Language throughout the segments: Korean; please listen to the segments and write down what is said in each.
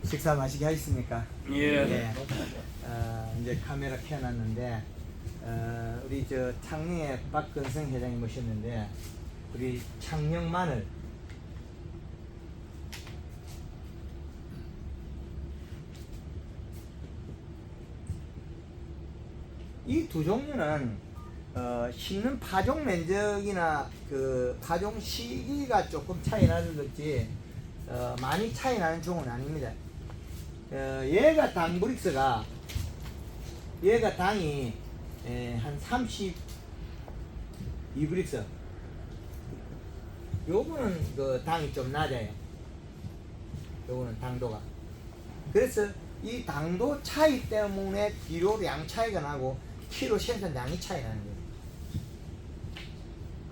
식사 맛있게 하셨습니까? 예. 이제 카메라 켜놨는데 우리 저 창녕의 박근성 회장님 모셨는데 우리 창녕 마늘 이 두 종류는 심는 파종 면적이나 그 파종 시기가 조금 차이 나는 거지 많이 차이 나는 종은 아닙니다. 얘가 당브릭스가 얘가 당이 한 32브릭스 요거는 그 당이 좀 낮아요. 요거는 당도가 그래서 이 당도 차이 때문에 비료량 차이가 나고 키로 생산량이 차이 나는 거예요.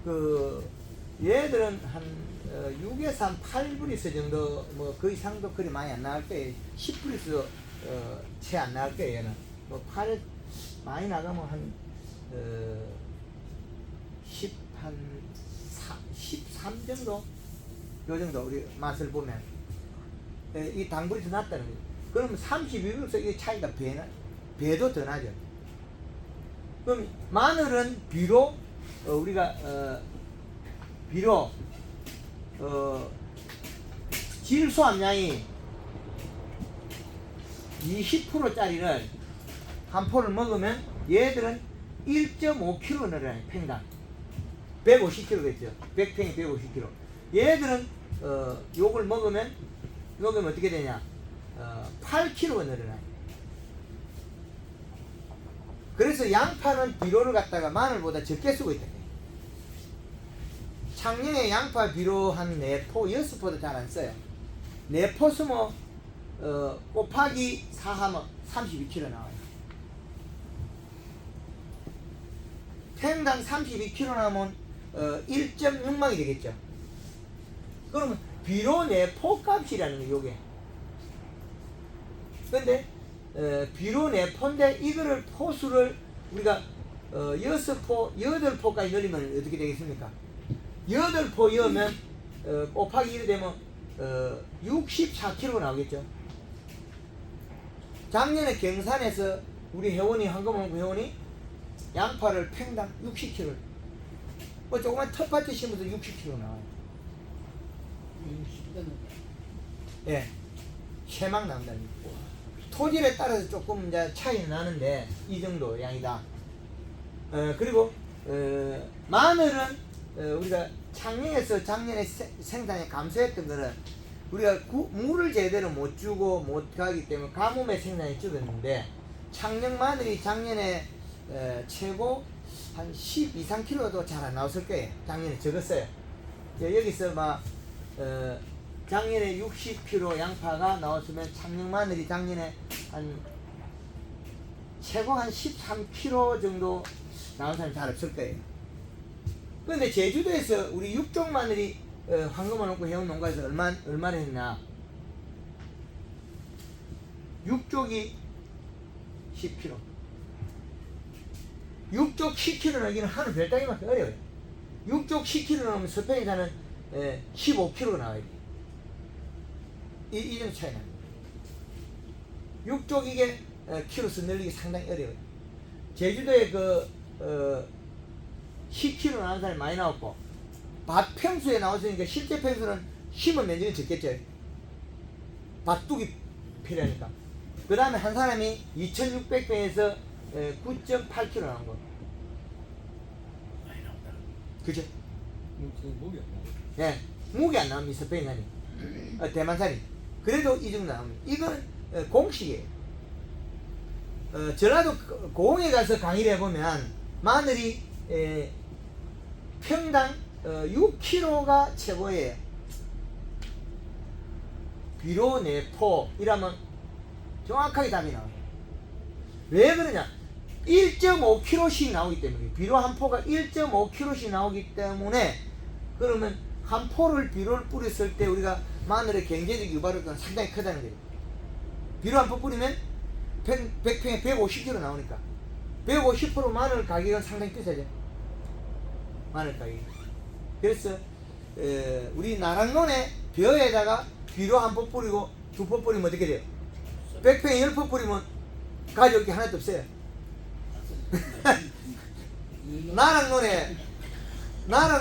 그 얘들은 한 6에서 한 8브리스 정도 뭐 그 이상도 그리 많이 안 나갈 거예요. 10브리스 채 안 나갈 거예요. 얘는 뭐 8 많이 나가면 한 13 정도 요 정도 우리 맛을 보면 이 당브리스 낮다는 거예요. 그러면 32브리스 이 차이가 배도 더 나죠. 그럼 마늘은 비로 우리가 비료 질소 함량이 20%짜리를 한 포를 먹으면 얘들은 1.5kg 늘어나요. 팽당 150kg 됐죠. 100팽이 150kg. 얘들은 요걸 먹으면 어떻게 되냐 8kg가 늘어나요. 그래서 양파는 비료를 갖다가 마늘보다 적게 쓰고 있다. 작년에 양파 비료 한 4포, 6포도 잘 안 써요. 4포 쓰면 곱하기 4 하면 32kg 나와요. 팽당 32kg 나오면 1.6망이 되겠죠. 그러면 비료 4포 값이라는 게 요게. 근데 비료 4포인데 이거를 포수를 우리가 6포, 8포까지 늘리면 어떻게 되겠습니까? 8포 여면 곱하기 1이 되면 64kg 나오겠죠. 작년에 경산에서 우리 회원이 황금홍구 회원이 양파를 팽당 60kg 뭐 조그만 텃밭에 심어도 60kg 나와요. 예, शे막 나온다는 거. 토질에 따라서 조금 이제 차이는 나는데 이 정도 양이다. 그리고 마늘은 우리가 창녕에서 작년에 생산에 감소했던 거는 우리가 물을 제대로 못 주고 못 가기 때문에 가뭄의 생산이 줄었는데 창녕 마늘이 작년에 최고 한 12, 3kg도 잘 안 나왔을 거예요. 작년에 적었어요. 여기서 막 작년에 60kg 양파가 나왔으면 창녕 마늘이 작년에 한 최고 한 13kg 정도 나온 사람이 잘 없을 거예요. 그런데 제주도에서 우리 육종 마늘이 황금어농구 해운 농가에서 얼마나 했나? 육족이 10kg. 육족 10kg 넣기는 하루 별따기만큼 어려워요. 육족 10kg 넣으면 스페인에서는 15kg 나와야 돼요. 이 정도 차이 납니다. 육족 이게 키로수 늘리기 상당히 어려워요. 제주도에 10kg 나온 사람이 많이 나왔고 밭 평수에 나왔으니까 실제 평수는 심은 면적이 적겠죠. 밭둑이 필요하니까. 그 다음에 한 사람이 2600평에서 9.8kg 나온 거. 많이 나온다. 그죠? 목이 안 나와. 예, 무게 안 나옵니다. 스페인산이. 대만산이. 그래도 이 정도 나옵니다. 이건 공식이에요. 전라도 고흥에 가서 강의를 해보면 마늘이 평당 6kg가 최고예요. 비료 4포 이라면 정확하게 답이 나와요. 왜 그러냐? 1.5kg씩 나오기 때문에 비료 한 포가 1.5kg씩 나오기 때문에 그러면 한 포를 비료를 뿌렸을 때 우리가 마늘의 경제적 유발효과는 상당히 크다는 거예요. 비료 한 포 뿌리면 100평에 150kg 나오니까 150% 마늘 가격은 상당히 비싸죠. 마늘 가격이. 그래서 우리 나랑론에 벼에다가 비료 한 포 뿌리고 2포 뿌리면 어떻게 돼요? 백팽이 10포 뿌리면 가져올 게 하나도 없어요. 나랑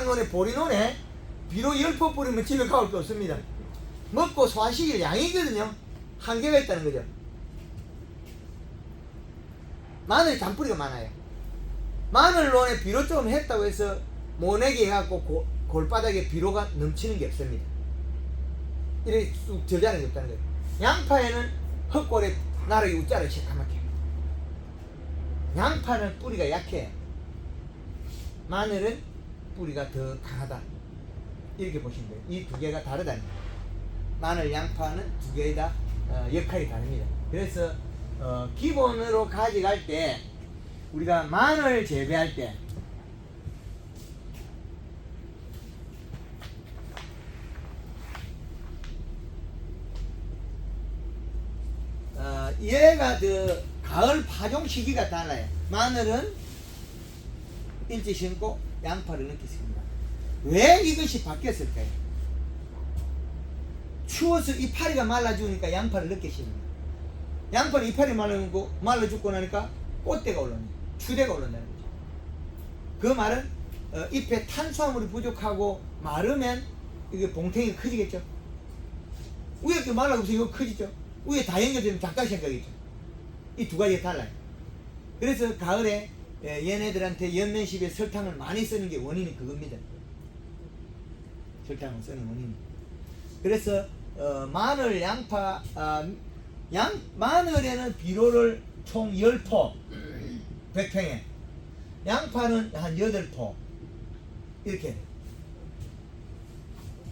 논에 보리 논에 비로 10포 뿌리면 집에 가올 게 없습니다. 먹고 소화시킬 양이거든요. 한계가 있다는 거죠. 마늘이 잔뿌리가 많아요. 마늘 논에 비료 좀 했다고 해서 모내기 해갖고 골바닥에 비료가 넘치는 게 없습니다. 이렇게 쑥 저자는 게 없다는 거예요. 양파에는 흙골에 나락이 웃자를 시커멓게. 양파는 뿌리가 약해. 마늘은 뿌리가 더 강하다. 이렇게 보시면 돼요. 이 두 개가 다르다는 거예요. 마늘, 양파는 두 개의 다 역할이 다릅니다. 그래서 기본으로 가져갈 때 우리가 마늘 재배할 때 얘가 가을 파종 시기가 달라요. 마늘은 일찍 심고 양파를 늦게 심니다. 왜 이것이 바뀌었을까요? 추워서 이파리가 말라 죽으니까 양파를 늦게 심니다. 양파는 이파리 말라 죽고 나니까 꽃대가 올라옵니다. 추대가 올라온다는 거죠. 그 말은 잎에 탄수화물이 부족하고 마르면 이게 봉탱이가 커지겠죠. 위에 이렇게 말라서 이거 커지죠. 위에 다 연결되면 작다 생각이죠. 이 두 가지가 달라요. 그래서 가을에 얘네들한테 연면십에 설탕을 많이 쓰는 게 원인이 그겁니다. 설탕을 쓰는 원인이. 그래서 마늘, 양파, 마늘에는 비료를 총 10포 100평에, 양파는 한 8포 이렇게.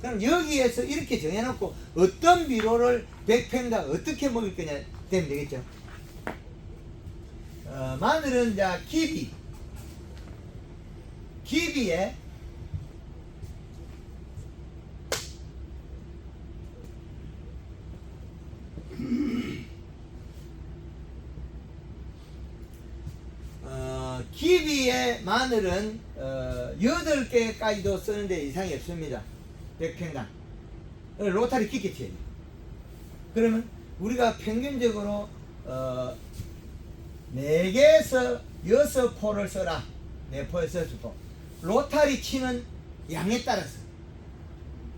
그럼 여기에서 이렇게 정해놓고 어떤 비료를 100평당 어떻게 먹을 거냐 되면 되겠죠. 마늘은 이제 기비에 기비의 마늘은 8개까지도 쓰는데 이상이 없습니다. 100평당. 로타리 깊게 쳐야 돼요. 그러면 우리가 평균적으로 4개에서 6포를 써라. 4포에서 6포. 로타리 치는 양에 따라서.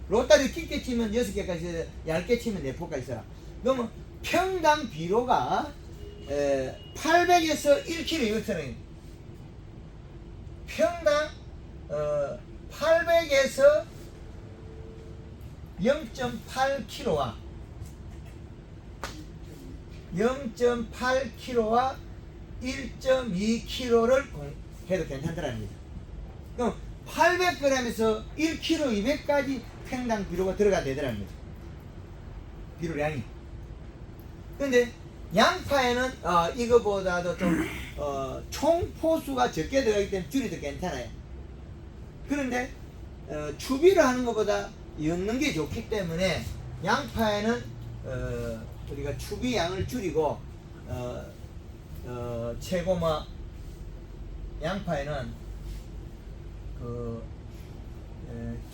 로타리 깊게 치면 6개까지 써야, 얇게 치면 4포까지 써라. 그러면 평당 비료가 800에서 1kg 6,000원. 평당 800에서 0.8kg와 0.8kg와 1.2kg를 해도 괜찮다는 거죠. 그럼 800g에서 1kg 200까지 평당 비료가 들어가야 되더라는 거죠. 비료량이. 근데 양파에는 이거보다도 좀 총포수가 적게 들어가기 때문에 줄여도 괜찮아요. 그런데 추비를 하는 것보다 엮는 게 좋기 때문에 양파에는 우리가 추비 양을 줄이고 최고마 양파에는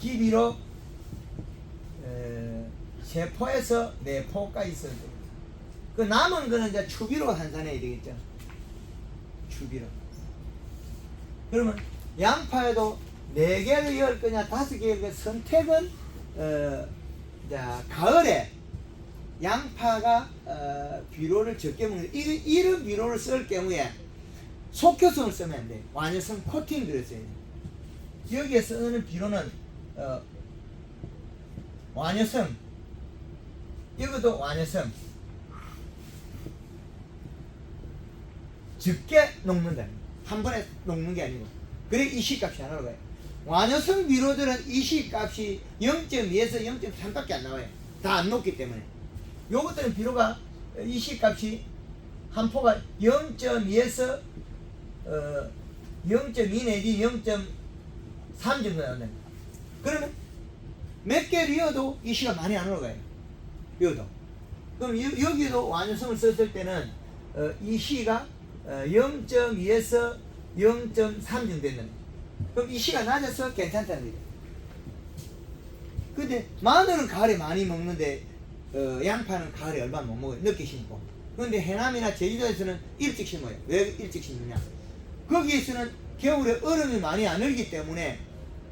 기비로 3포에서 4포까지 써야 돼요. 그 남은 거는 이제 추비로 환산해야 되겠죠. 추비로. 그러면 양파에도 4개를 열 거냐 5개를 걸 선택은 가을에 양파가 비료를 적게 먹는 이런 비료를 쓸 경우에 속효성을 쓰면 안 돼. 완효성 코팅 들었어야 돼. 여기에 쓰는 비료는 완효성, 이것도 완효성 적게 녹는다. 한 번에 녹는 게 아니고. 그래 이시값이 안 올라가요. 완효성 비료들은 이시값이 0.2에서 0.3밖에 안 나와요. 다 안 녹기 때문에. 요것들은 비료가 이시값이 한 포가 0.2에서 0.2 내지 0.3 정도 나온다. 그러면 몇 개를 이어도 이시가 많이 안 올라가요. 이어도. 그럼 여기도 완효성을 썼을 때는 이시가 0.2에서 0.3 정도 됐는. 그럼 이시가 낮아서 괜찮다는 거죠. 근데 마늘은 가을에 많이 먹는데 양파는 가을에 얼마 못 먹어요. 늦게 심고. 그런데 해남이나 제주도에서는 일찍 심어요. 왜 일찍 심느냐? 거기에서는 겨울에 얼음이 많이 안 얼기 때문에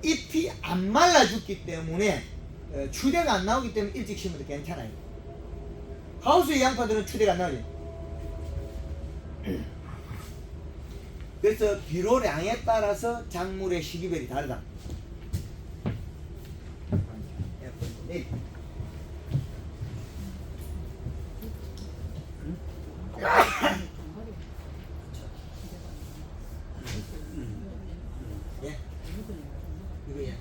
잎이 안 말라 죽기 때문에 추대가 안 나오기 때문에 일찍 심어도 괜찮아요. 하우스의 양파들은 추대가 안 나오죠. 그래서 비료량에 따라서 작물의 시기별이 다르다. 예? 이거 예.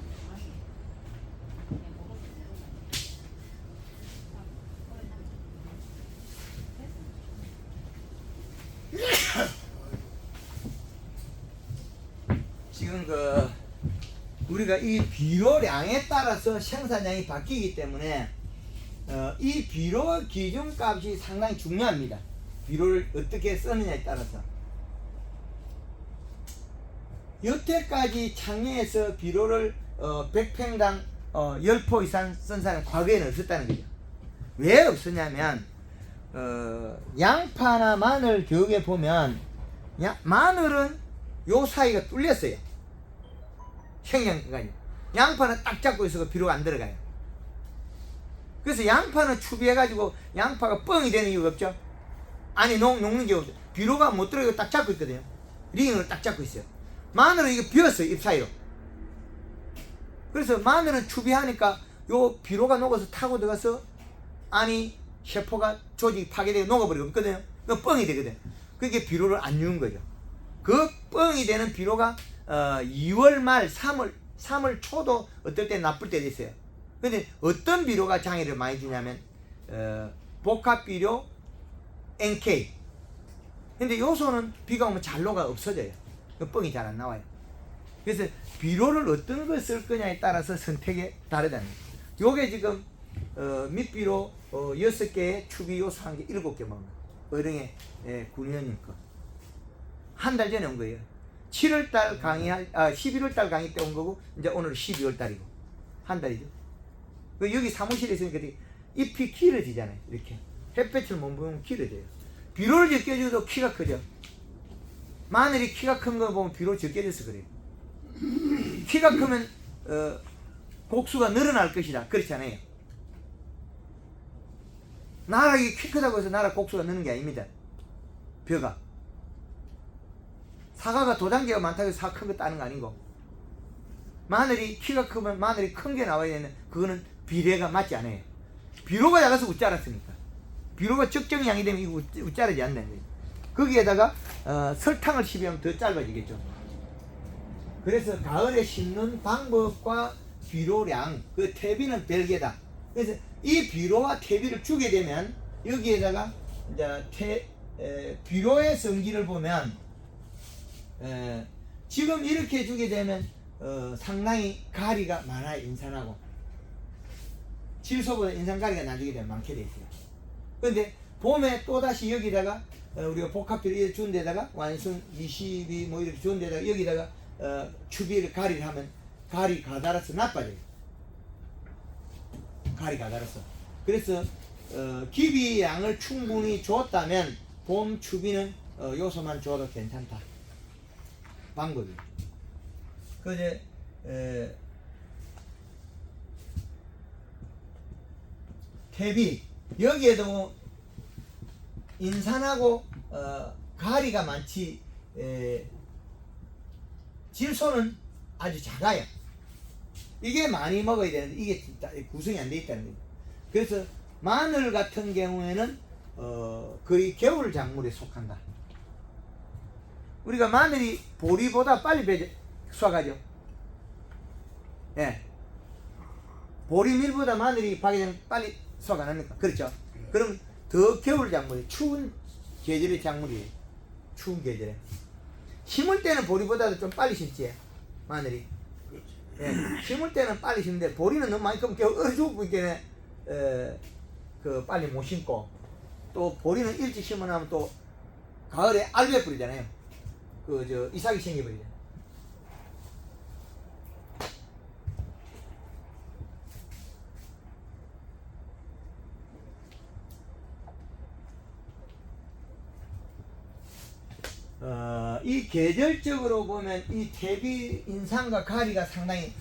지금 우리가 이 비료량에 따라서 생산량이 바뀌기 때문에 이 비료 기준값이 상당히 중요합니다. 비료를 어떻게 쓰느냐에 따라서. 여태까지 창녕에서 비료를 100평당 10포 이상 쓴 사람이 과거에는 없었다는 거죠. 왜 없었냐면 양파나 마늘 교육에 보면 마늘은 요 사이가 뚫렸어요. 생양까지. 양파는 딱 잡고 있어서 비료가 안 들어가요. 그래서 양파는 추비해가지고 양파가 뻥이 되는 이유가 없죠. 아니 녹는 게 없죠. 비료가 못 들어가고 딱 잡고 있거든요. 링을 딱 잡고 있어요. 마늘은 이거 비었어요. 잎 사이로. 그래서 마늘은 추비하니까 요 비료가 녹아서 타고 들어가서 안이 세포가 조직이 파괴되고 녹아버리고 있거든요. 그 뻥이 되거든. 그게 비료를 안 주는 거죠. 그 뻥이 되는 비료가 2월 말 3월 초도 어떨 때 나쁠 때도 있어요. 근데 어떤 비료가 장애를 많이 주냐면 복합 비료 NK. 근데 요소는 비가 오면 잘 녹아 없어져요. 그 뻥이 잘 안 나와요. 그래서 비료를 어떤 걸 쓸 거냐에 따라서 선택이 다르다는 거예요. 요게 지금 밑비료 6개에 추비 요소 1개 7개 먹는 어령의 군의원님 거. 한 달 전에 온 거예요. 7월달 강의 11월달 강의 때 온 거고 이제 오늘 12월달이고 한 달이죠. 여기 사무실에 있으니까 잎이 길어지잖아요. 이렇게 햇볕을 못 보면 길어져요. 비료를 적게 줘도 키가 크죠. 마늘이 키가 큰 거 보면 비료 적게 줘서 그래요. 키가 크면 곡수가 늘어날 것이다. 그렇지 않아요. 나락이 키 크다고 해서 나락 곡수가 느는 게 아닙니다. 벼가 사과가 도장계가 많다고 해서 사과 큰 거 따는 거 아니고, 마늘이 키가 크면 마늘이 큰 게 나와야 되는, 그거는 비례가 맞지 않아요. 비료가 작아서 웃자랐으니까. 비료가 적정량이 되면 이거 웃자라지 않는 거예요. 거기에다가 설탕을 씹으면 더 짧아지겠죠. 그래서 가을에 심는 방법과 비료량, 그 퇴비는 별개다. 그래서 이 비료와 퇴비를 주게 되면 여기에다가 이제 비료의 성질을 보면 지금 이렇게 주게 되면 상당히 가리가 많아요. 인산하고 질소보다 인산 가리가 나중에 되면 많게 돼 있어요. 그런데 봄에 또다시 여기다가 우리가 복합비를 준 데다가 완순 22 뭐 이렇게 준 데다가 여기다가 추비를 가리를 하면 가리 가달아서 나빠져요. 가리 가달아서. 그래서 기비 양을 충분히 줬다면 봄 추비는 요소만 줘도 괜찮다. 방법이. 그제 퇴비 여기에도 인산하고 가리가 많지 질소는 아주 작아요. 이게 많이 먹어야 되는데 이게 구성이 안 돼 있다는 거예요. 그래서 마늘 같은 경우에는 거의 겨울 작물에 속한다. 우리가 마늘이 보리보다 빨리 수확하죠. 예. 보리밀보다 마늘이 파괴되면 빨리 수확 안 합니까? 그렇죠. 그럼 더 겨울 작물이 추운 계절의 작물이에요. 추운 계절에. 심을 때는 보리보다도 좀 빨리 심지 마늘이. 예. 심을 때는 빨리 심는데 보리는 너무 많이 크면 겨우 얼어 죽기 때문에 빨리 못 심고, 또 보리는 일찍 심어놓으면 또 가을에 알배 뿌리잖아요. 이삭이 생겨버리잖아요. 이 계절적으로 보면 이 대비 인상과 가리가 상당히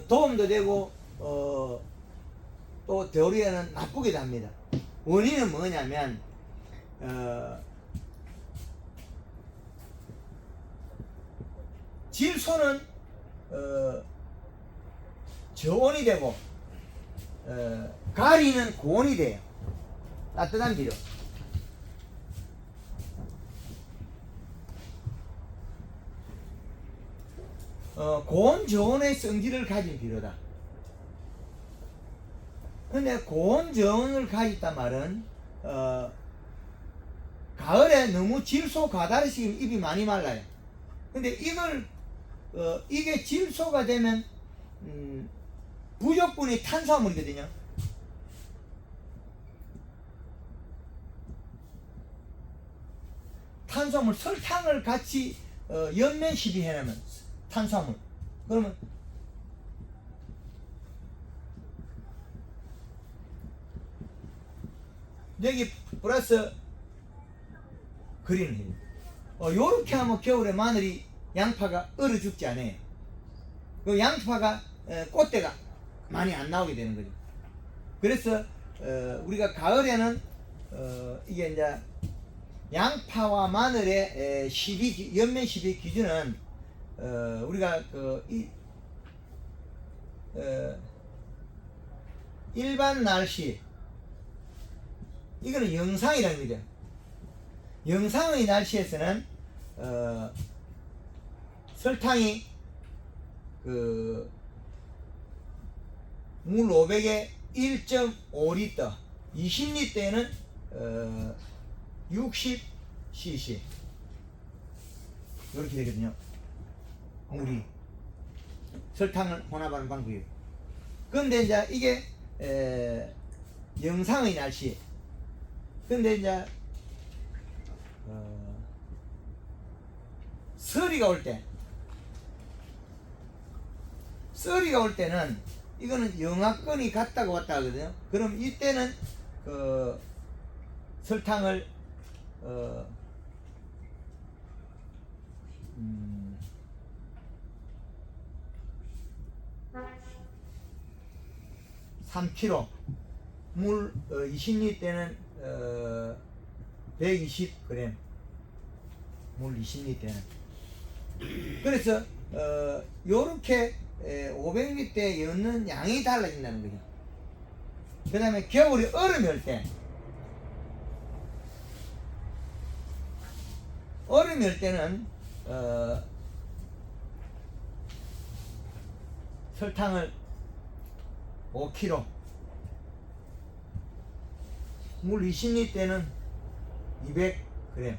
도움도 되고 또 되오리에는 나쁘기도 합니다. 원인은 뭐냐면 질소는 저온이 되고 가리는 고온이 돼요. 따뜻한 비료. 고온 저온의 성질을 가진 비료다. 근데 고온 저온을 가졌단 말은 가을에 너무 질소 과다를 시키면 잎이 많이 말라요. 근데 이걸 이게 질소가 되면 부족분이 탄수화물이거든요. 탄수화물 설탕을 같이 연면 시비해내면 탄수화물 그러면 여기 플러스 그린을 해요. 요렇게 하면 겨울에 마늘이 양파가 얼어 죽지 않아요. 그 양파가 꽃대가 많이 안 나오게 되는 거죠. 그래서 우리가 가을에는 이게 이제 양파와 마늘의 연면 시비 기준은 우리가 일반 날씨 이거는 영상이라는 거죠. 영상의 날씨에서는 설탕이 물 500에 1.5리터 20리터에는 60cc 이렇게 되거든요. 물이 설탕을 혼합하는 방법이에요. 그런데 이제 이게 영상의 날씨. 근데 이제 서리가 올 때는 이거는 영하권이 갔다가 왔다 하거든요. 그럼 이때는 설탕을 3kg 물 20리터는 120g 물 20리터는 그래서 요렇게 500리터에 넣는 양이 달라진다는 거죠. 그 다음에 겨울에 얼음이 올 때는 설탕을 5kg 물 20리터는 200g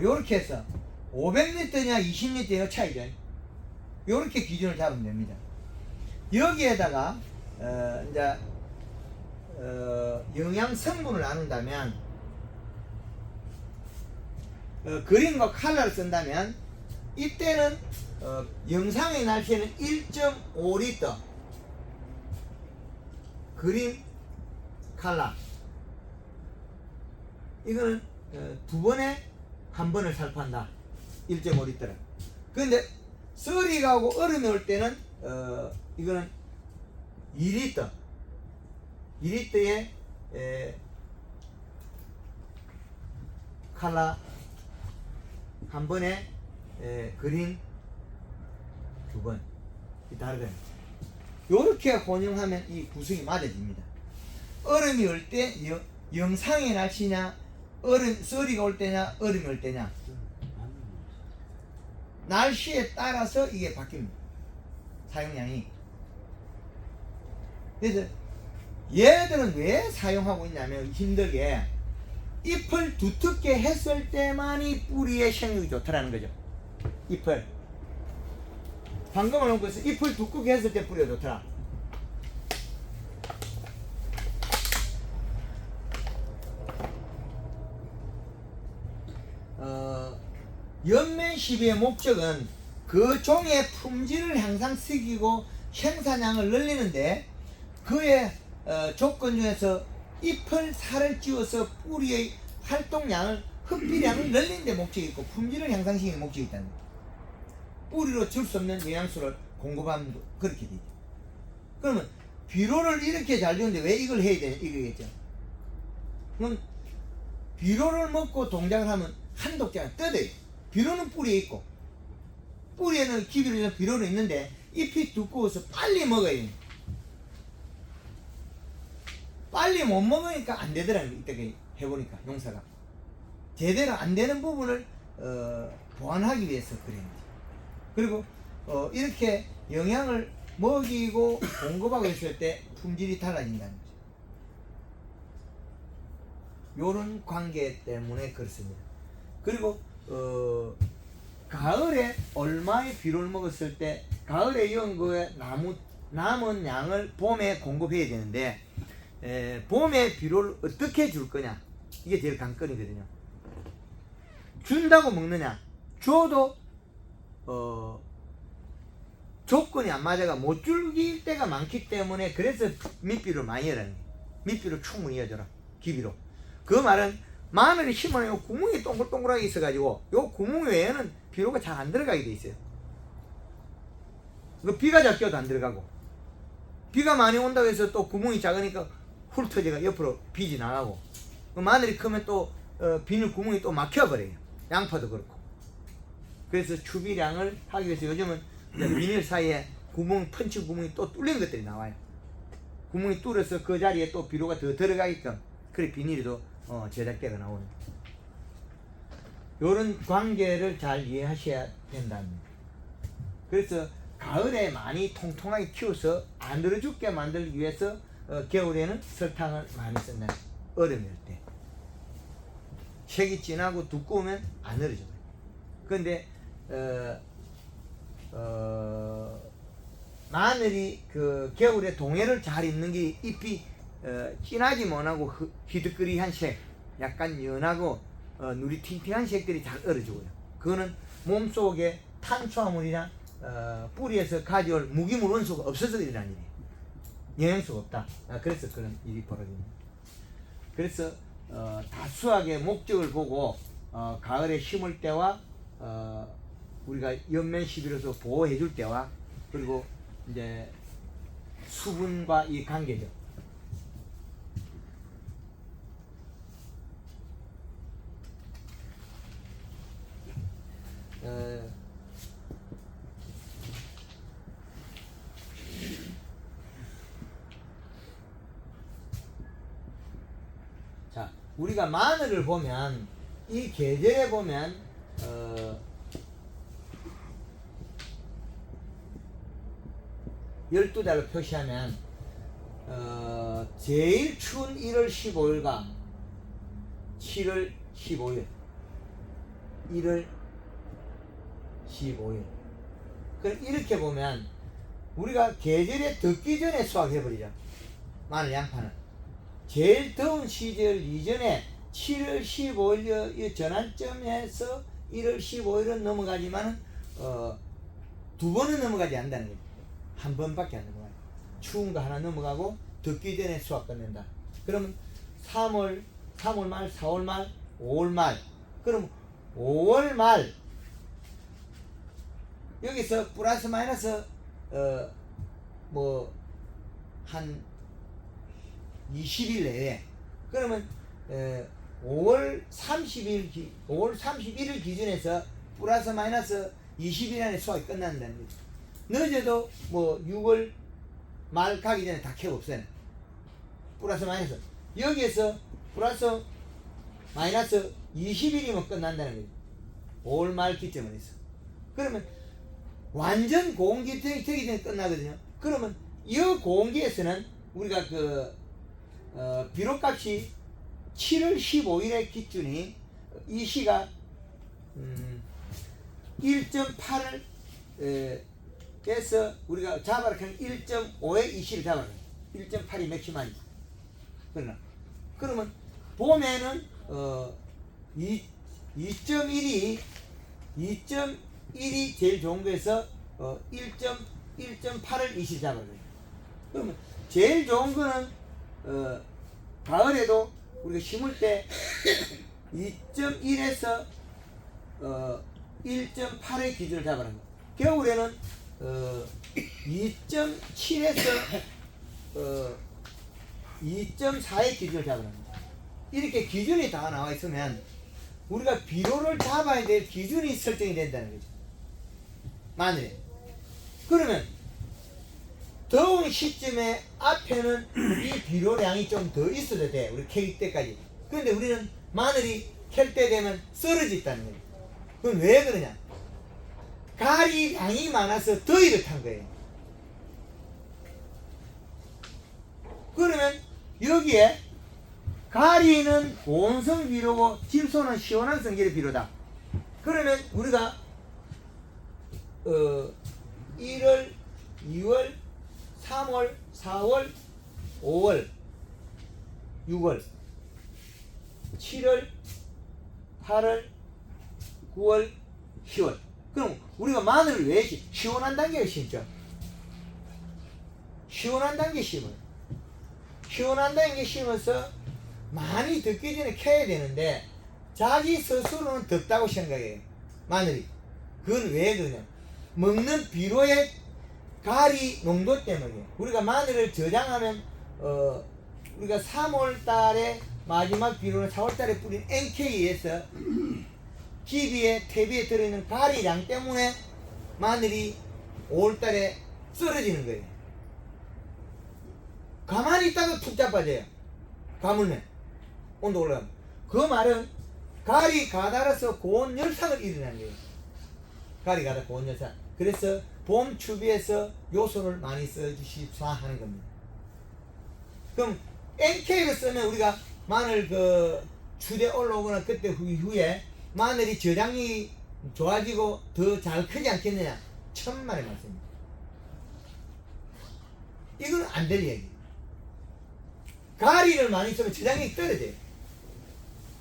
요렇게 해서 500리터냐 20리터냐 차이죠. 요렇게 기준을 잡으면 됩니다. 여기에다가 이제 영양 성분을 나눈다면 그린과 칼라를 쓴다면 이때는 영상의 날씨에는 1.5리터 그린 칼라 이거는 두 번에 한 번을 살포한다. 1.5리터를. 그런데 썰이 가고 얼음이 올 때는 이거는 2리터에 칼라 한 번에 그린 두 번. 다르다. 요렇게 혼용하면 이 구성이 맞아집니다. 얼음이 올 때 영상의 날씨냐 썰이가 올 때냐 얼음이 올 때냐 날씨에 따라서 이게 바뀝니다. 사용량이. 그래서 얘들은 왜 사용하고 있냐면 힘들게 잎을 두텁게 했을 때만이 뿌리의 생육이 좋더라는 거죠. 잎을 방금을 놓고 있어. 잎을 두껍게 했을 때 뿌리가 좋더라. 연면 시비의 목적은 그 종의 품질을 향상시키고 생산량을 늘리는데 그의 조건 중에서 잎을 살을 찌워서 뿌리의 활동량을 흡비량을 늘리는 데 목적이 있고 품질을 향상시키는 데 목적이 있다는 거예요. 뿌리로 줄 수 없는 영양소를 공급하면 그렇게 되죠. 그러면 비료를 이렇게 잘 주는데 왜 이걸 해야 되냐 이거겠죠. 그럼 비료를 먹고 동작을 하면 한 독자가 뜯어요. 비료는 뿌리에 있고 뿌리에는 기비로 비료는 있는데 잎이 두꺼워서 빨리 먹어야 돼요. 빨리 못 먹으니까 안 되더라고요. 이때까지 해보니까 용사가 제대로 안 되는 부분을 보완하기 위해서 그래요. 그리고 이렇게 영양을 먹이고 공급하고 있을 때 품질이 달라진다는 거죠. 요런 관계 때문에 그렇습니다. 그리고 가을에 얼마의 비료를 먹었을 때 가을에 연구에 남은 양을 봄에 공급해야 되는데 봄에 비료를 어떻게 줄 거냐 이게 제일 관건이거든요. 준다고 먹느냐 줘도 조건이 안 맞아가 못 줄길 때가 많기 때문에 그래서 밑비를 많이 해라는 거예요. 밑비를 충분히 해줘라 기비로. 그 말은 마늘이 심으면 구멍이 동글동글하게 있어가지고 요 구멍 외에는 비료가 잘 안 들어가게 돼 있어요. 그 비가 작게도 안 들어가고 비가 많이 온다고 해서 또 구멍이 작으니까 훑어져가 옆으로 빛이 나가고 마늘이 크면 또 비닐 구멍이 또 막혀버려요. 양파도 그렇고. 그래서 추비량을 하기 위해서 요즘은 비닐 사이에 펀치 구멍이 또 뚫린 것들이 나와요. 구멍이 뚫어서 그 자리에 또 비료가 더 들어가게끔 그래 비닐도 제작대가 나오는 요런 관계를 잘 이해하셔야 된답니다. 그래서 가을에 많이 통통하게 키워서 안 늘어 죽게 만들기 위해서 겨울에는 설탕을 많이 쓴다. 얼음일 때 색이 진하고 두꺼우면 안 늘어져요. 그런데 마늘이 그 겨울에 동해를 잘 입는 게 잎이 진하지 못하고 희득거리한 색, 약간 연하고 누리 팅팅한 색들이 잘 얼어주고요. 그거는 몸속에 탄수화물이나 뿌리에서 가져올 무기물 원소가 없어서 일어나는 일이에요. 영양소가 없다. 그래서 그런 일이 벌어집니다. 그래서 다수하게 목적을 보고 가을에 심을 때와 우리가 연면 시비로서 보호해 줄 때와 그리고 이제 수분과 이 관계죠. 자, 우리가 마늘을 보면 이 계절에 보면 12달로 표시하면 제일 추운 1월 15일과 7월 15일 1월 15일 그럼 이렇게 보면 우리가 계절에 덥기 전에 수확해버리죠. 마늘 양파는 제일 더운 시절 이전에 7월 15일 전환점에서 1월 15일은 넘어가지만 두 번은 넘어가지 않는다는 거예요. 한 번밖에 안 넘어가요. 추운 거 하나 넘어가고 덥기 전에 수확 끝낸다. 그러면 3월 말, 4월 말, 5월 말. 그럼 5월 말 여기서 플러스 마이너스 뭐 한 20일 내에 그러면 5월 31일 기준에서 플러스 마이너스 20일 안에 수확이 끝난다는 거죠. 늦어도 뭐 6월 말 가기 전에 다 캐고 없어요. 플러스 마이너스 여기에서 플러스 마이너스 20일이면 끝난다는 거죠. 5월 말 기점에서. 그러면 완전 고온기 되기 전에 끝나거든요. 그러면 이 고온기에서는 우리가 비료값이 7월 15일의 기준이 이 시가 1.8을 그래서 우리가 잡아라 하면 1.5의 이 시를 잡아라. 1.8이 맥시멈이죠. 그러면 봄에는 2.1이 제일 좋은 거에서 1.8을 이 시를 잡아야 돼요. 그러면 제일 좋은 거는 가을에도 우리가 심을 때 2.1에서 1.8의 기준을 잡으라는 거. 겨울에는 2.7에서 2.4의 기준을 잡으라는 거. 이렇게 기준이 다 나와 있으면 우리가 비료를 잡아야 될 기준이 설정이 된다는 거죠. 마늘에. 그러면 더운 시점에 앞에는 이 비료량이 좀 더 있어도 돼. 우리 캐기 때까지. 그런데 우리는 마늘이 캘 때 되면 썰어져 있다는 거예요. 그럼 왜 그러냐? 가리량이 많아서 더위를 탄 거예요. 그러면 여기에 가리는 고온성 비료고 질소는 시원한 성질의 비료다. 그러면 우리가 1월, 2월, 3월, 4월, 5월, 6월, 7월, 8월, 9월, 10월. 그럼 우리가 마늘을 왜 시원한 단계에 심죠? 시원한 단계에 심어요. 시원한 단계에 심어서 많이 덥기 전에 캐야 되는데 자기 스스로는 덥다고 생각해요. 마늘이. 그건 왜 그러냐? 먹는 비료의 가리 농도 때문에. 우리가 마늘을 저장하면 우리가 3월 달에 마지막 비료를 4월 달에 뿌린 NK에서 기비에 퇴비에 들어있는 가리량 때문에 마늘이 5월 달에 썰어지는 거예요. 가만히 있다가 푹 자빠져요. 가물면 온도 올라가면. 그 말은 가리 가달아서 고온 열상을 일어나는 거예요. 가리 가다 고온 열상. 그래서 봄 추비에서 요소를 많이 써주십사 하는 겁니다. 그럼 NK를 쓰면 우리가 마늘 그 추대 올라오거나 그때 후에 마늘이 저장이 좋아지고 더 잘 크지 않겠느냐? 천만의 말씀입니다. 이건 안 될 얘기. 가리를 많이 쓰면 저장이 떨어져요.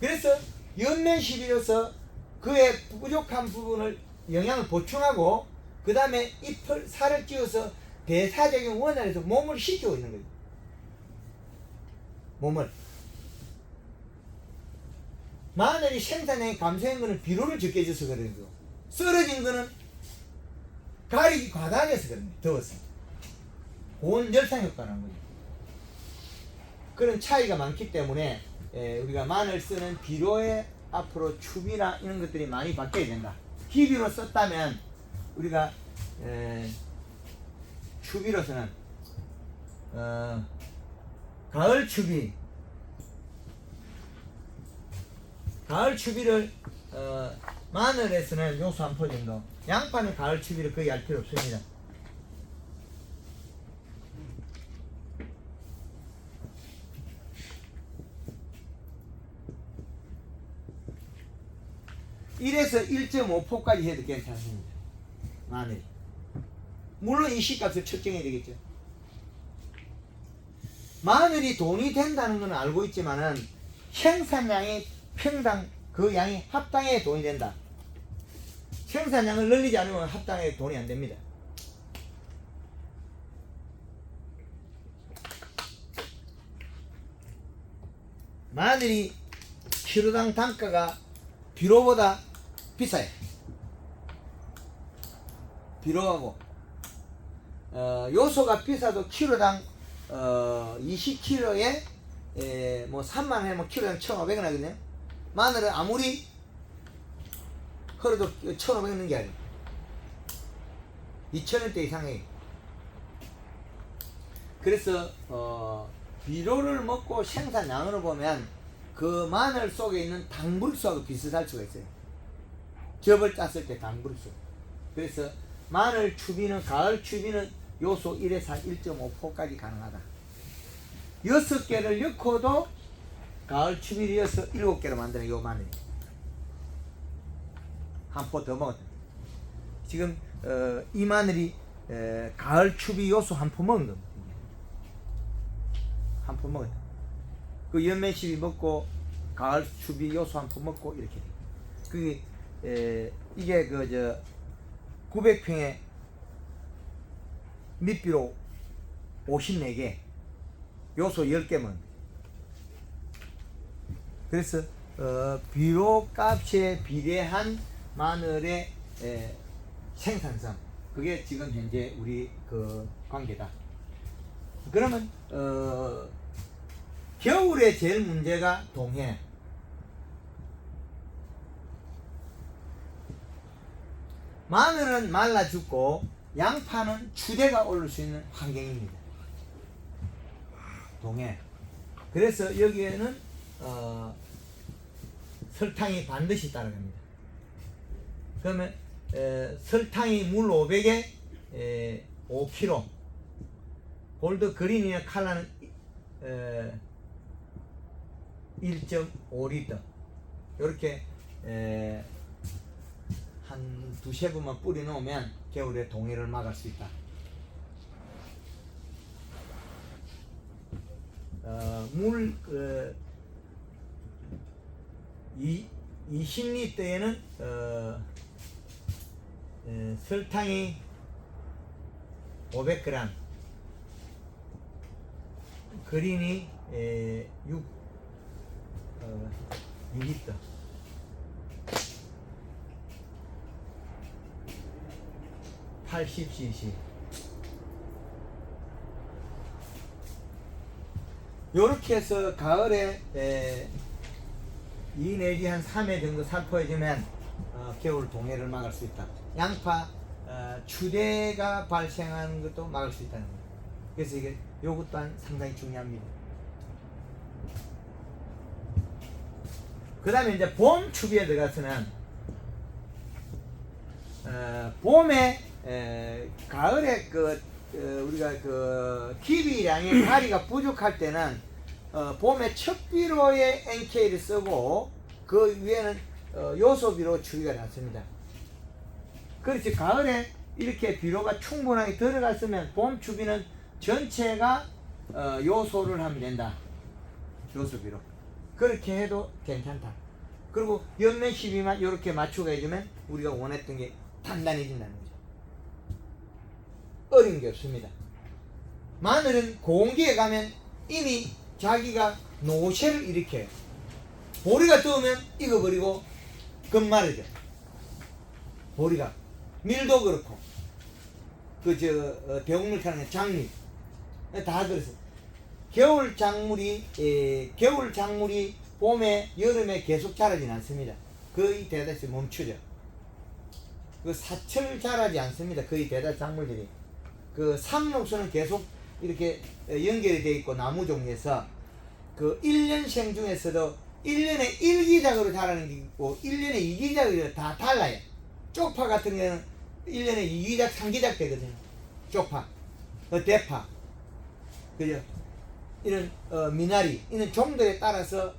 그래서 연면시비로서 그의 부족한 부분을 영양을 보충하고 그 다음에 잎을 살을 찌워서 대사적인 원활해서 몸을 식히고 있는 거예요. 몸을. 마늘이 생산량이 감소한 거는 비료를 적게 줘서 그런 거고 썰어진 거는 가리 과다해서 그런 거예요. 더워서. 고온 열상 효과가 나는 거죠. 그런 차이가 많기 때문에 우리가 마늘 쓰는 비료의 앞으로 추비나 이런 것들이 많이 바뀌어야 된다. 기비로 썼다면 우리가 추비로서는 가을 추비, 가을 추비를 마늘에서는 요소 한 포 정도, 양파는 가을 추비를 거의 할 필요 없습니다. (1에서 1.5포까지) 해도 괜찮습니다. 마늘. 물론 이 시값을 측정해야 되겠죠. 마늘이 돈이 된다는 건 알고 있지만은 생산량이 평당 그 양이 합당에 돈이 된다. 생산량을 늘리지 않으면 합당에 돈이 안 됩니다. 마늘이 키로당 단가가 비료보다 비싸요. 비료하고 요소가 비싸도 키로당 20kg에 뭐 3만 원이면 키로당 1,500원 하거든요. 마늘은 아무리 흐려도 1,500원 넣는 게 아니에요. 2,000원대 이상이에요. 그래서 비료를 먹고 생산량으로 보면 그 마늘 속에 있는 당불수하고 비슷할 수가 있어요. 즙을 짰을 때 당불수. 그래서 마늘 추비는 가을 추비는 요소 1에서 1.5포까지 가능하다. 6개를 넣고도 가을 추비를 이어서 7개로 만드는 요 마늘. 한 포 더 먹었다. 지금 이 마늘이 가을 추비 요소 한 포 먹은 겁니다. 한 포 먹었다. 그 연면시비 먹고 가을 추비 요소 한 포 먹고 이렇게 돼. 그게 이게 그 저 900평에 밑비로 54개 요소 10개면 그래서 비료 값에 비례한 마늘의 생산성, 그게 지금 현재 우리 그 관계다. 그러면 겨울에 제일 문제가 동해. 마늘은 말라 죽고 양파는 추대가 오를 수 있는 환경입니다. 동해. 그래서 여기에는 설탕이 반드시 따라갑니다. 그러면 설탕이 물 500에 5kg, 골드 그린이나 칼라는 1.5리터 이렇게 한 두세 번만 뿌려 놓으면 겨울에 동해를 막을 수 있다. 물 20리터에는 설탕이 500g, 그린이 6리터. (80cc) 요렇게 해서 가을에 2 내지 한 3회 정도 살포해주면 겨울 동해를 막을 수 있다. 양파 추대가 발생하는 것도 막을 수 있다는 거예요. 그래서 이게 요것 또한 상당히 중요합니다. 그 다음에 이제 봄 추비에 들어가서는 봄에 가을에 우리가 기비량의 가리가 부족할 때는 봄에 척비로의 NK를 쓰고 그 위에는 요소비로 추비가 났습니다. 그렇지, 가을에 이렇게 비료가 충분하게 들어갔으면 봄 추비는 전체가 요소를 하면 된다. 요소비로. 그렇게 해도 괜찮다. 그리고 옆면 시비만 이렇게 맞추고 해주면 우리가 원했던 게 단단해진다는 거죠. 어려운 게 없습니다. 마늘은 공기에 가면 이미 자기가 노쇠를 일으켜요. 보리가 뜨면 익어버리고 금마르죠. 보리가. 밀도 그렇고 대국물 하는 장미 다 그렇습니다. 겨울 작물이 봄에 여름에 계속 자라진 않습니다. 거의 대다수 멈추죠. 사철 자라지 않습니다. 거의 대다수 작물들이. 삽목수는 계속 이렇게 연결이 되어 있고, 나무 종류에서 1년생 중에서도 1년에 1기작으로 자라는 게 있고 1년에 2기작으로 다 달라요. 쪽파 같은 경우는 1년에 2기작, 3기작 되거든요. 쪽파, 대파, 그죠? 이런 미나리, 이런 종들에 따라서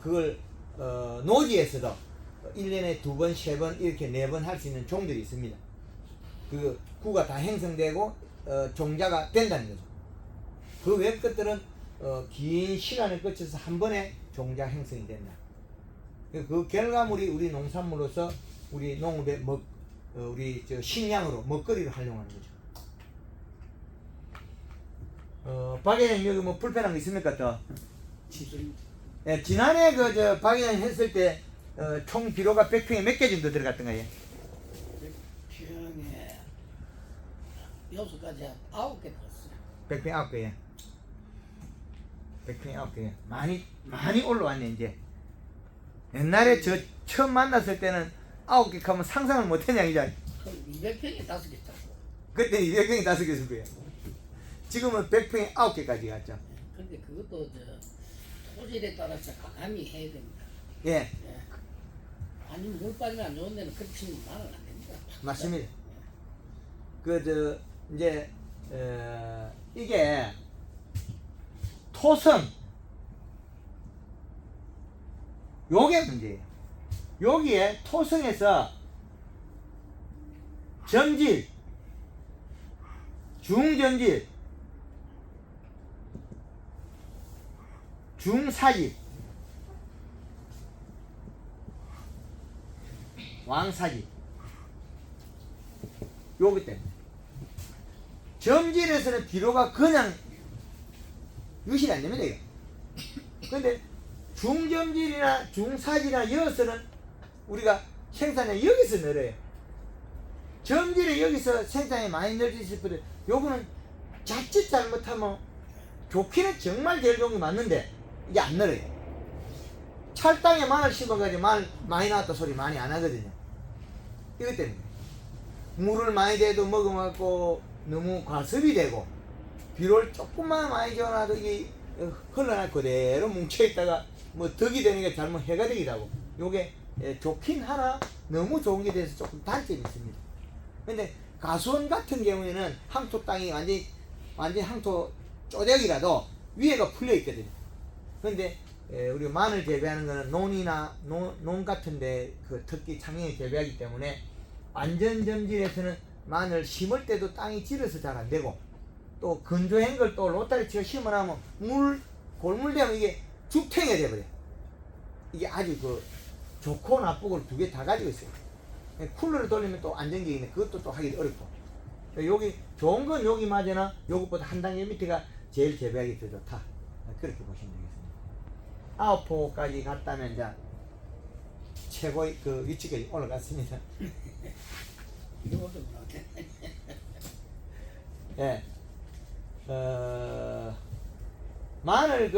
그걸 노지에서도 1년에 2번, 3번, 이렇게 4번 할 수 있는 종들이 있습니다. 구가 다 형성되고 종자가 된다는 거죠. 그 외 것들은 긴 시간을 거쳐서 한 번에 종자 형성이 된다. 그 결과물이 우리 농산물로서 우리 농업의 우리 식량으로 먹거리로 활용하는 거죠. 박 회장님 여기 뭐 불편한 거 있습니까 또? 예, 지난해 박 회장님 했을 때 총 비료가 100평에 몇 개 정도 들어갔던가요? 100평에 6가지 9개 들었어요. 100평에 9개예. 100평에 9개. 많이 올라왔네 이제. 옛날에 저 처음 만났을 때는 9개 하면 상상을 못했냐 이제. 그럼 200평에 5개 땄고. 그때 200평에 5개 쓸 거예요. 지금은 100평에 9개까지 갔죠. 근데 그것도 토질에 따라서 가감히 해야 됩니다. 예. 예. 아니 물 빠지면 안 좋은 데는 그렇게 말은 안 됩니다. 맞습니다. 이제 이게 토성 요게 문제예요. 여기에 토성에서 전질, 중전질, 중사질, 왕사질, 요기 때문에 점질에서는 비료가 그냥 유실이 안 됩니다. 이거. 근데 중점질이나 중사질이나 여서는 우리가 생산이 여기서 늘어요. 점질이 여기서 생산이 많이 늘어질 뿐 요거는 자칫 잘못하면 좋기는 정말 제일 좋은 게 맞는데 이게 안 늘어요. 찰땅에 마늘 심어가지고 마늘 많이 나왔다 소리 많이 안 하거든요. 이것 때문에 물을 많이 대도 먹어갖고 너무 과습이 되고 비료를 조금만 많이 줘놔도 이게 흘러나 그대로 뭉쳐있다가 뭐 덕이 되는 게 잘못 해가 되기도 하고 요게 좋긴 하나 너무 좋은 게 돼서 조금 단점이 있습니다. 근데 가수원 같은 경우에는 항토 땅이 완전히 항토 쪼대기라도 위에가 풀려 있거든요. 근데 우리 마늘 재배하는 거는 논 같은데 그 특히 창녕에 재배하기 때문에 완전 점질에서는 마늘 심을 때도 땅이 질어서 잘 안 되고 또 건조한 걸 또 로타리 치어 심어놓으면 골물되면 이게 죽탱이 돼버려. 이게 아주 그 좋고 나쁘고 두 개 다 가지고 있어요. 쿨러를 돌리면 또 안정적이 있는데 그것도 또 하기 어렵고 여기 좋은 건 여기 맞으나 요것보다 한 단계 밑에가 제일 재배하기 더 좋다. 그렇게 보시면 되겠습니다. 9포까지 갔다면 이제 최고의 그 위치까지 올라갔습니다. 예. 마늘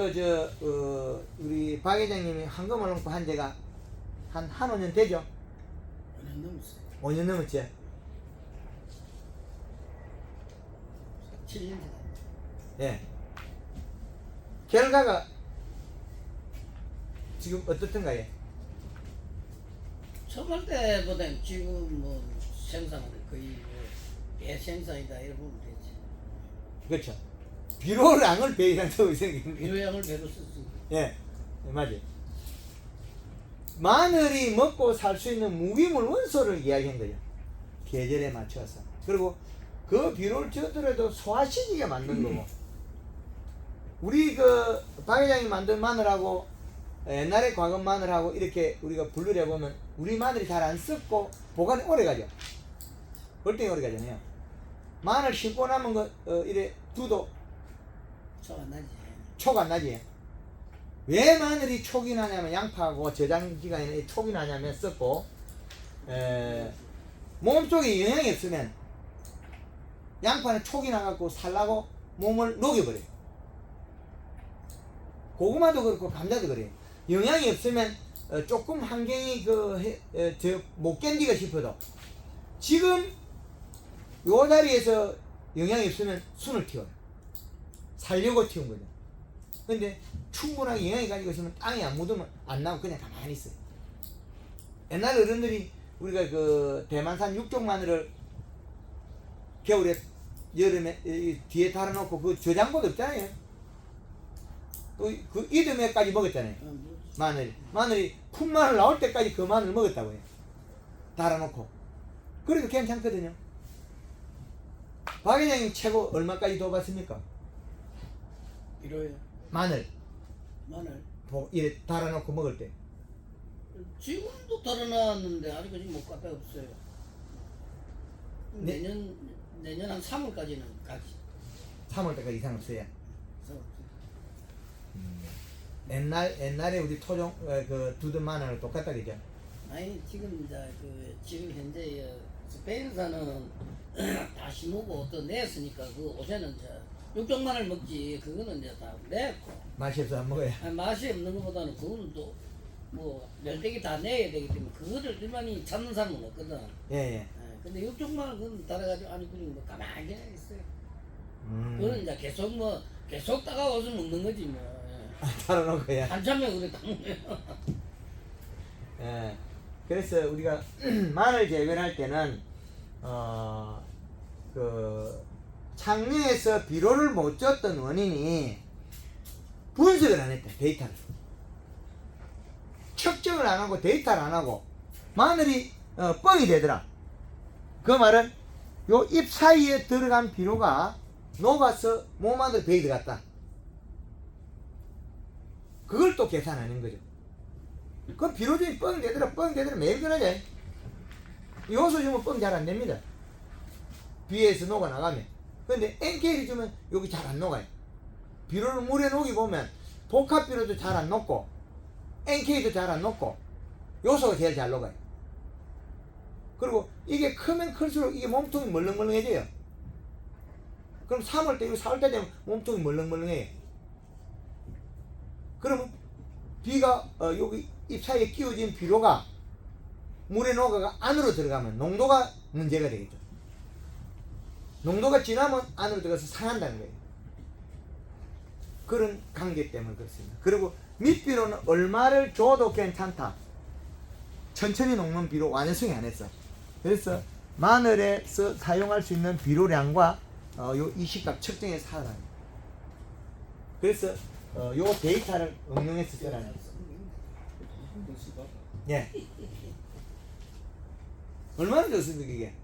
우리 박 회장님이 한금을 넣고 한 지가 한 5년 되죠? 5년 넘었어요. 5년 넘었지? 7년 전. 예. 결과가 지금 어떻던가요? 처음 할 때보다 지금 뭐 생산을 거의 뭐 대생산이다 이렇게 보면 되지. 그렇죠. 비료량을 배 이상 더 생긴 게. 비료량을 배로 썼지. 예, 맞지. 마늘이 먹고 살 수 있는 무기물 원소를 이야기한 거예요. 계절에 맞춰서. 그리고 그 비료를 주더라도 소화시키게 만든 거고. 우리 그 박 회장이 만든 마늘하고 옛날에 과거 마늘하고 이렇게 우리가 분류를 해보면 우리 마늘이 잘 안 썩고 보관이 오래 가죠. 월등히 오래 가잖아요. 마늘 심고 나면 이래 두도 초 안 나지. 촉 안 나지. 왜 마늘이 촉이 나냐면 양파하고 저장 기간에 촉이 나냐면 썩고 몸속에 영양이 없으면 양파는 촉이 나갖고 살라고 몸을 녹여버려요. 고구마도 그렇고 감자도 그래요. 영양이 없으면 조금 환경이 못 견디가 싶어도 지금 요 자리에서 영양이 없으면 순을 튀어요. 살려고 튀운 거죠. 근데 충분하게 영양이 가지고 있으면 땅에 안 묻으면 안 나오고 그냥 가만히 있어요. 옛날 어른들이 우리가 그 대만산 육종 마늘을 겨울에 여름에 뒤에 달아놓고 그 저장고도 없잖아요. 또 그 이듬해까지 먹었잖아요. 마늘이 풋마늘 나올 때까지 그 마늘 먹었다고 해요. 달아놓고. 그래도 괜찮거든요. 박 회장님 최고 얼마까지 더 받습니까? 비료요. 마늘 이래 달아놓고 먹을 때. 지금도 달아놨는데 아직까지 못 갖다 없어요. 네. 내년 한 3월까지는 가지. 3월 때까지 이상 없어요. 그래서 옛날에 우리 토종 그 두든 마늘은 똑같다 그죠? 아니 지금 이제 지금 현재 스페인산은 다 심고 또 냈으니까 그 옷에는 이제 육종 마늘 먹지. 그거는 이제 다 냈고. 맛이 없어 안 먹어요. 맛이 없는 것보다는 그거는 또 뭐 멸대기 다 내야 되기 때문에 그거를 일반인이 찾는 사람은 없거든. 예. 근데 육종 마늘 그건 달아가지고 아니 그냥 뭐 가만히 그냥 있어요. 음. 그거는 이제 계속 따가워서 먹는 거지 뭐. 달아놓고요. 한참에 그래 다 먹어요. 예. 그래서 우리가 마늘 재배할 때는 그 창녕에서 비료를 못 줬던 원인이 분석을 안 했다. 데이터를 측정을 안 하고 데이터를 안 하고 마늘이 뻥이 되더라. 그 말은 요 잎 사이에 들어간 비료가 녹아서 몸 안으로 배이 들어갔다. 그걸 또 계산하는 거죠. 그 비료들이 뻥 되더라 매일 그러죠. 요소 주면 뻥 잘 안 됩니다. 비에서 녹아 나가면. 근데 NK를 주면 여기 잘 안 녹아요. 비료를 물에 녹이 보면 복합 비료도 잘 안 녹고 NK도 잘 안 녹고 요소가 제일 잘 녹아요. 그리고 이게 크면 클수록 이게 몸통이 멀렁멀렁해져요. 그럼 3월 때, 4월 때 되면 몸통이 멀렁멀렁해요. 그러면 비가 여기 잎 사이에 끼워진 비료가 물에 녹아가 안으로 들어가면 농도가 문제가 되겠죠. 농도가 진하면 안으로 들어가서 상한다는 거예요. 그런 관계 때문에 그렇습니다. 그리고 밑비료는 얼마를 줘도 괜찮다. 천천히 녹는 비료 완성이 안 했어. 그래서 마늘에서 사용할 수 있는 비료량과 요 이식값 측정해서 하라. 그래서 요 데이터를 응용해서 쓰라는 거예요. 한번 쓰다가 예. 얼마나 좋습니까 이게?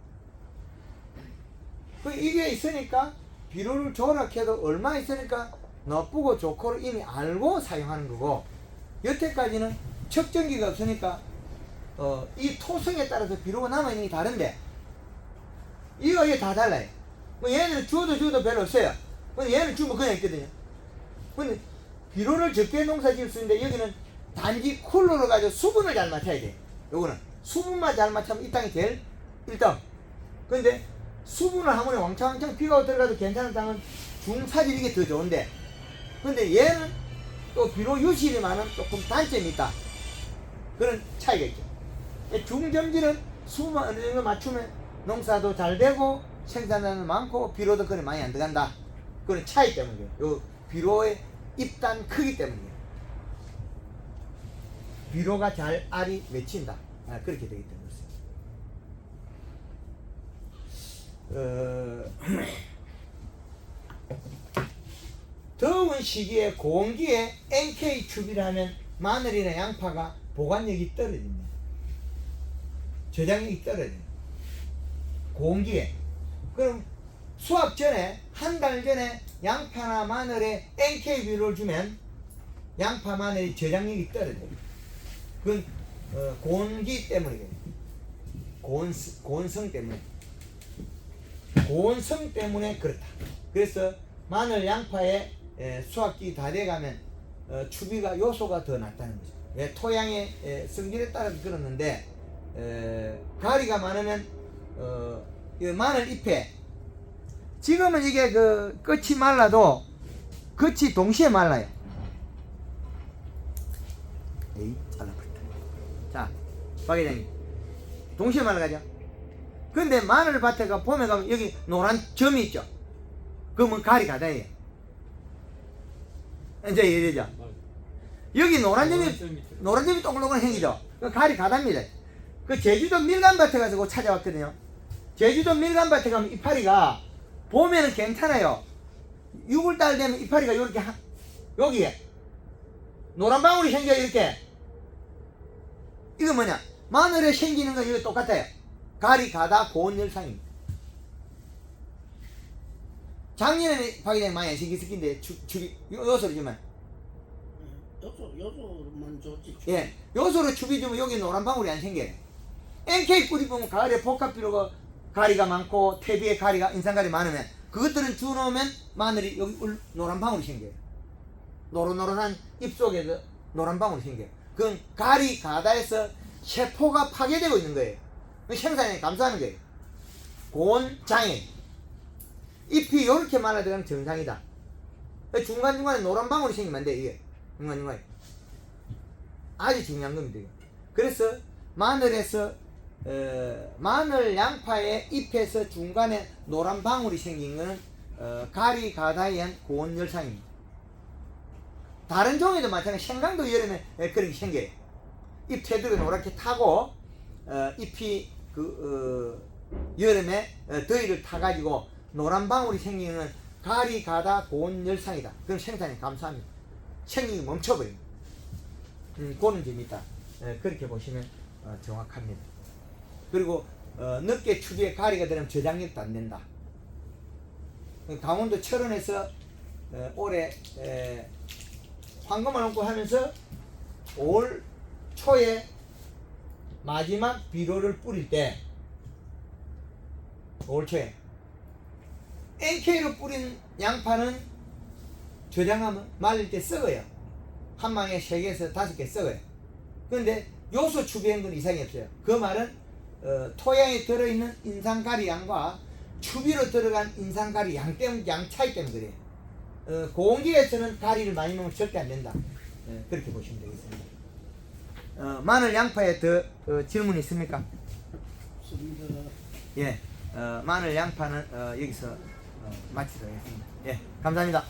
이게 있으니까 비료를 조락해도 얼마 있으니까 나쁘고 좋고를 이미 알고 사용하는 거고, 여태까지는 측정기가 없으니까 이 토성에 따라서 비료가 남아있는 게 다른데 이게 다 달라요. 뭐 얘는 주어도 별로 없어요. 근데 얘는 주면 그냥 있거든요. 근데 비료를 적게 농사 지을 수 있는데 여기는 단지 쿨러로 가지고 수분을 잘 맞춰야 돼. 요거는 수분만 잘 맞추면 이 땅이 제일 1등. 근데 수분을 아무리 왕창왕창 비가 들어가도 괜찮은 땅은 중사질 이게 더 좋은데, 근데 얘는 또 비료 유실이 많은 조금 단점이 있다. 그런 차이가 있죠. 중점질은 수분만 어느 정도 맞추면 농사도 잘 되고 생산량도 많고 비료도 그리 많이 안 들어간다. 그런 차이 때문이에요. 요 비료의 입단 크기 때문이에요. 비료가 잘 알이 맺힌다. 그렇게 되기 때문에 더운 시기에 고온기에 NK 추비를 하면 마늘이나 양파가 보관력이 떨어집니다. 저장력이 떨어져요. 고온기에. 그럼 수확 전에 한 달 전에 양파나 마늘에 NK 비료를 주면 양파 마늘이 저장력이 떨어져요. 그건 고온기 때문이에요. 고온성 때문에. 고온성 때문에 그렇다. 그래서 마늘 양파의 수확기 다 돼가면 추비가 요소가 더 낫다는 거죠. 토양의 성질에 따라서 그렇는데 가리가 많으면 이 마늘 잎에 지금은 이게 그 끝이 말라도 끝이 동시에 말라요. 에이 잘라버렸다. 자, 박 회장님 동시에 말라가죠. 근데 마늘 밭에 보면 가면 여기 노란 점이 있죠. 그러면 가리 가다예요. 이제 이래죠. 여기 노란 점이 동글동글 생기죠. 그 가리 가다입니다. 그 제주도 밀감밭에 가서 그거 찾아왔거든요. 제주도 밀감밭에 가면 이파리가 보면은 괜찮아요. 6월달 되면 이파리가 이렇게 여기에 노란 방울이 생겨요. 이렇게. 이거 뭐냐? 마늘에 생기는 건 이거 똑같아요. 가리 가다 고온열상입니다. 작년에는 박이장 많이 안 생겼었긴데 요소를 주면 요소만 좋지. 예, 요소로 추비 주면 여기 노란 방울이 안 생겨요. NK 뿌리 보면 가을에 복합비료가 가리가 많고 태비에 가리가 인상가리 많으면 그것들은 주놓으면 마늘이 여기 노란 방울이 생겨요. 노릇노릇한 잎 속에서 노란 방울이 생겨요. 그건 가리 가다에서 세포가 파괴되고 있는 거예요. 생산에 감소하는 거예요. 고온 장애. 잎이 이렇게 말라 들어가면 정상이다. 중간중간에 노란 방울이 생기면 안 돼, 이게. 중간중간에. 아주 중요한 겁니다. 이게. 그래서 마늘에서 마늘 양파의 잎에서 중간에 노란 방울이 생긴 것은 가리 가다에 의한 고온 열상입니다. 다른 종에도 마찬가지. 생강도 여름에 그런 게 생겨요. 잎 테두리가 노랗게 타고 잎이 여름에 더위를 타가지고 노란 방울이 생기는 건 가리 가다 고온 열상이다. 그럼 생산이 감소합니다. 생명이 멈춰버립니다. 그런 점이 있다. 그렇게 보시면 정확합니다. 그리고 늦게 추비에 가리가 되면 저장력도 안 된다. 강원도 철원에서 올해 황금을 얹고 하면서 올 초에 마지막 비료를 뿌릴 때 올 초에 NK로 뿌린 양파는 저장하면 말릴 때 썩어요. 한 망에 3개에서 5개 썩어요. 그런데 요소 추비한 건 이상이 없어요. 그 말은 토양에 들어있는 인산가리 양과 추비로 들어간 인산가리 양 차이 때문에 그래요. 공기에서는 가리를 많이 먹으면 절대 안 된다. 그렇게 보시면 되겠습니다. 마늘 양파에 더 질문 있습니까? 없습니다. 예, 마늘 양파는 여기서 마치도록 하겠습니다. 예, 감사합니다.